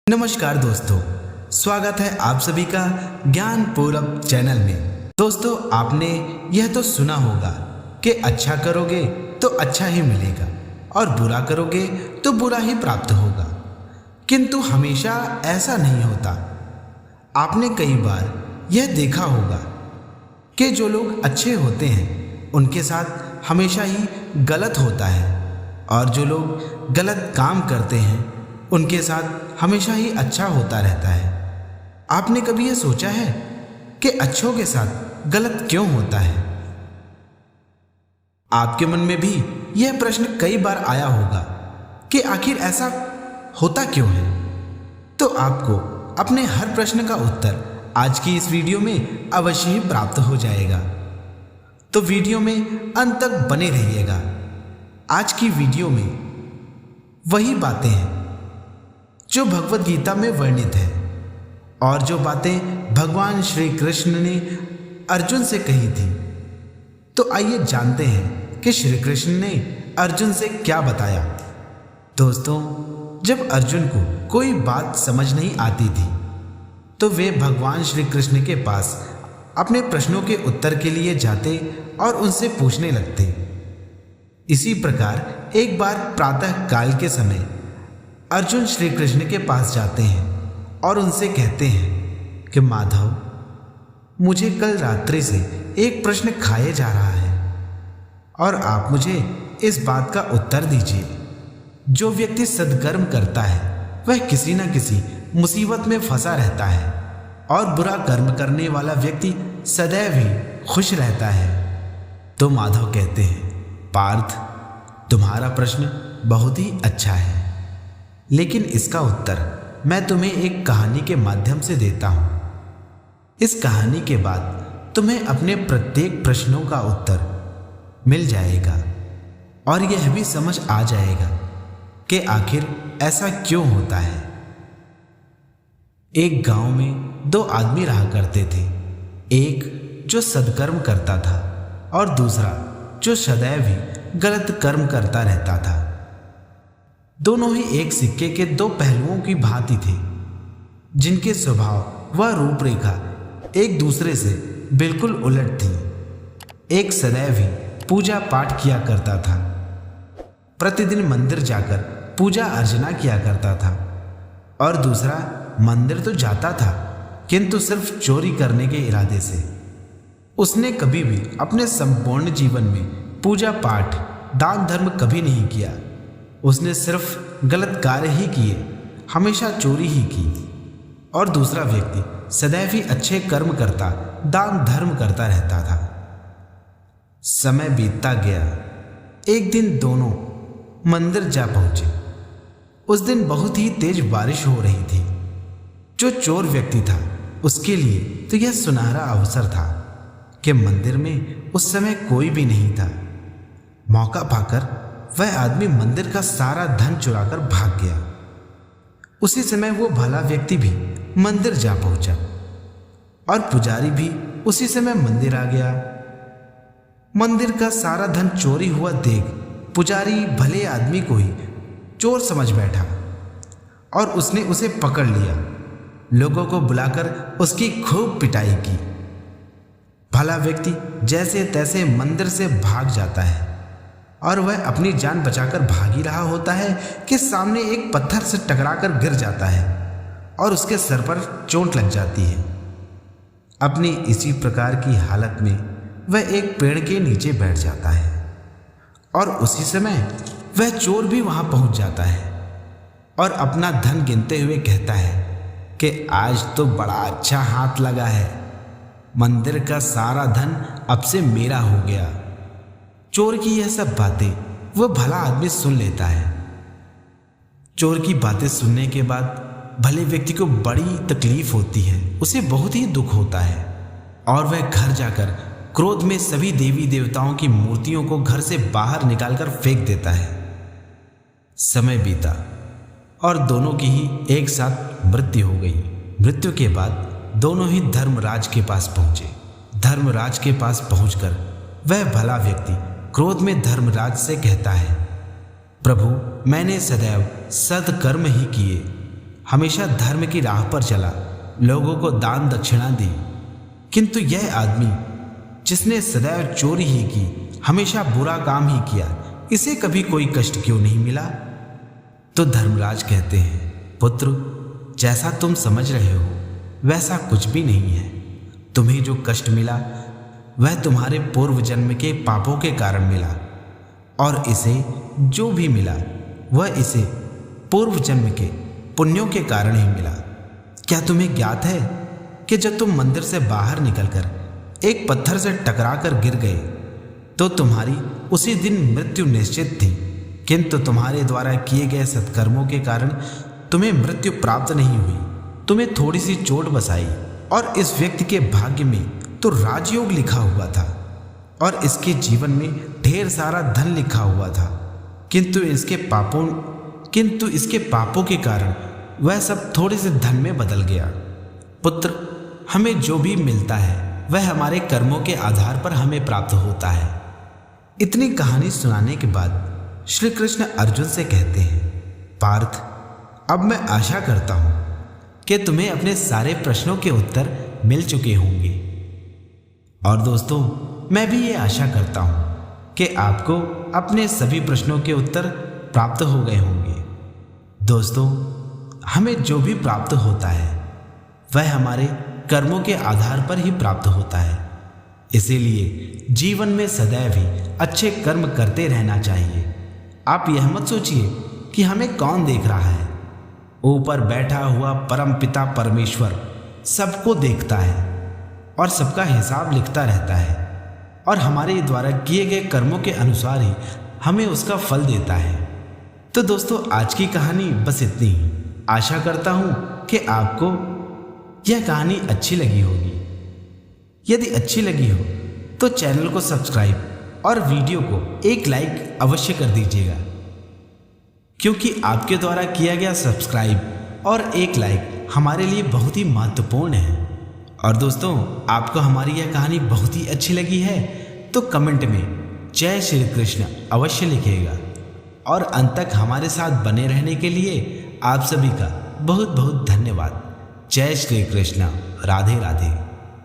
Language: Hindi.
नमस्कार दोस्तों, स्वागत है आप सभी का ज्ञान पूरब चैनल में। दोस्तों, आपने यह तो सुना होगा कि अच्छा करोगे तो अच्छा ही मिलेगा और बुरा करोगे तो बुरा ही प्राप्त होगा, किंतु हमेशा ऐसा नहीं होता। आपने कई बार यह देखा होगा कि जो लोग अच्छे होते हैं उनके साथ हमेशा ही गलत होता है, और जो लोग गलत काम करते हैं उनके साथ हमेशा ही अच्छा होता रहता है। आपने कभी यह सोचा है कि अच्छों के साथ गलत क्यों होता है? आपके मन में भी यह प्रश्न कई बार आया होगा कि आखिर ऐसा होता क्यों है। तो आपको अपने हर प्रश्न का उत्तर आज की इस वीडियो में अवश्य ही प्राप्त हो जाएगा, तो वीडियो में अंत तक बने रहिएगा। आज की वीडियो में वही बातें हैं जो भगवत गीता में वर्णित है, और जो बातें भगवान श्री कृष्ण ने अर्जुन से कही थी। तो आइए जानते हैं कि श्री कृष्ण ने अर्जुन से क्या बताया। दोस्तों, जब अर्जुन को कोई बात समझ नहीं आती थी तो वे भगवान श्री कृष्ण के पास अपने प्रश्नों के उत्तर के लिए जाते और उनसे पूछने लगते। इसी प्रकार एक बार प्रातः काल के समय अर्जुन श्री कृष्ण के पास जाते हैं और उनसे कहते हैं कि माधव, मुझे कल रात्रि से एक प्रश्न खाए जा रहा है और आप मुझे इस बात का उत्तर दीजिए। जो व्यक्ति सद्कर्म करता है वह किसी न किसी मुसीबत में फंसा रहता है, और बुरा कर्म करने वाला व्यक्ति सदैव ही खुश रहता है। तो माधव कहते हैं, पार्थ, तुम्हारा प्रश्न बहुत ही अच्छा है, लेकिन इसका उत्तर मैं तुम्हें एक कहानी के माध्यम से देता हूं। इस कहानी के बाद तुम्हें अपने प्रत्येक प्रश्नों का उत्तर मिल जाएगा और यह भी समझ आ जाएगा कि आखिर ऐसा क्यों होता है। एक गांव में दो आदमी रहा करते थे, एक जो सद्कर्म करता था और दूसरा जो सदैव ही गलत कर्म करता रहता था। दोनों ही एक सिक्के के दो पहलुओं की भांति थे, जिनके स्वभाव व रूपरेखा एक दूसरे से बिल्कुल उलट थी। एक सदैव ही पूजा पाठ किया करता था, प्रतिदिन मंदिर जाकर पूजा अर्चना किया करता था, और दूसरा मंदिर तो जाता था किंतु सिर्फ चोरी करने के इरादे से। उसने कभी भी अपने संपूर्ण जीवन में पूजा पाठ दान धर्म कभी नहीं किया। उसने सिर्फ गलत कार्य ही किए, हमेशा चोरी ही की। और दूसरा व्यक्ति सदैव ही अच्छे कर्म करता, दान धर्म करता रहता था। समय बीतता गया। एक दिन दोनों मंदिर जा पहुंचे। उस दिन बहुत ही तेज बारिश हो रही थी। जो चोर व्यक्ति था उसके लिए तो यह सुनहरा अवसर था कि मंदिर में उस समय कोई भी नहीं था। मौका पाकर वह आदमी मंदिर का सारा धन चुराकर भाग गया। उसी समय वो भला व्यक्ति भी मंदिर जा पहुंचा और पुजारी भी उसी समय मंदिर आ गया। मंदिर का सारा धन चोरी हुआ देख पुजारी भले आदमी को ही चोर समझ बैठा और उसने उसे पकड़ लिया। लोगों को बुलाकर उसकी खूब पिटाई की। भला व्यक्ति जैसे तैसे मंदिर से भाग जाता है, और वह अपनी जान बचाकर भाग ही रहा होता है कि सामने एक पत्थर से टकराकर गिर जाता है और उसके सर पर चोट लग जाती है। अपनी इसी प्रकार की हालत में वह एक पेड़ के नीचे बैठ जाता है, और उसी समय वह चोर भी वहां पहुंच जाता है और अपना धन गिनते हुए कहता है कि आज तो बड़ा अच्छा हाथ लगा है, मंदिर का सारा धन अब से मेरा हो गया। चोर की यह सब बातें वह भला आदमी सुन लेता है। चोर की बातें सुनने के बाद भले व्यक्ति को बड़ी तकलीफ होती है, उसे बहुत ही दुख होता है, और वह घर जाकर क्रोध में सभी देवी देवताओं की मूर्तियों को घर से बाहर निकालकर फेंक देता है। समय बीता और दोनों की ही एक साथ मृत्यु हो गई। मृत्यु के बाद दोनों ही धर्मराज के पास पहुंचे। धर्मराज के पास पहुंचकर वह भला व्यक्ति क्रोध में धर्मराज से कहता है, प्रभु, मैंने सदैव सत्कर्म ही किए, हमेशा धर्म की राह पर चला, लोगों को दान दक्षिणा दी, किंतु यह आदमी जिसने सदैव चोरी ही की, हमेशा बुरा काम ही किया, इसे कभी कोई कष्ट क्यों नहीं मिला? तो धर्मराज कहते हैं, पुत्र, जैसा तुम समझ रहे हो वैसा कुछ भी नहीं है। तुम्हें जो कष्ट मिला वह तुम्हारे पूर्व जन्म के पापों के कारण मिला, और इसे जो भी मिला वह इसे पूर्व जन्म के पुण्यों के कारण ही मिला। क्या तुम्हें ज्ञात है कि जब तुम मंदिर से बाहर निकलकर एक पत्थर से टकराकर गिर गए तो तुम्हारी उसी दिन मृत्यु निश्चित थी, किंतु तुम्हारे द्वारा किए गए सत्कर्मों के कारण तुम्हें मृत्यु प्राप्त नहीं हुई। तुम्हें थोड़ी सी चोट बस आई, और इस व्यक्ति के भाग्य में तो राजयोग लिखा हुआ था और इसके जीवन में ढेर सारा धन लिखा हुआ था, किंतु इसके पापों के कारण वह सब थोड़े से धन में बदल गया। पुत्र, हमें जो भी मिलता है वह हमारे कर्मों के आधार पर हमें प्राप्त होता है। इतनी कहानी सुनाने के बाद श्री कृष्ण अर्जुन से कहते हैं, पार्थ, अब मैं आशा करता हूं कि तुम्हें अपने सारे प्रश्नों के उत्तर मिल चुके होंगे। और दोस्तों, मैं भी ये आशा करता हूं कि आपको अपने सभी प्रश्नों के उत्तर प्राप्त हो गए होंगे। दोस्तों, हमें जो भी प्राप्त होता है वह हमारे कर्मों के आधार पर ही प्राप्त होता है। इसीलिए जीवन में सदैव ही अच्छे कर्म करते रहना चाहिए। आप यह मत सोचिए कि हमें कौन देख रहा है। ऊपर बैठा हुआ परम पिता परमेश्वर सबको देखता है और सबका हिसाब लिखता रहता है, और हमारे द्वारा किए गए कर्मों के अनुसार ही हमें उसका फल देता है। तो दोस्तों, आज की कहानी बस इतनी ही। आशा करता हूं कि आपको यह कहानी अच्छी लगी होगी। यदि अच्छी लगी हो तो चैनल को सब्सक्राइब और वीडियो को एक लाइक अवश्य कर दीजिएगा, क्योंकि आपके द्वारा किया गया सब्सक्राइब और एक लाइक हमारे लिए बहुत ही महत्वपूर्ण है। और दोस्तों, आपको हमारी यह कहानी बहुत ही अच्छी लगी है तो कमेंट में जय श्री कृष्ण अवश्य लिखिएगा, और अंत तक हमारे साथ बने रहने के लिए आप सभी का बहुत बहुत धन्यवाद। जय श्री कृष्ण। राधे राधे।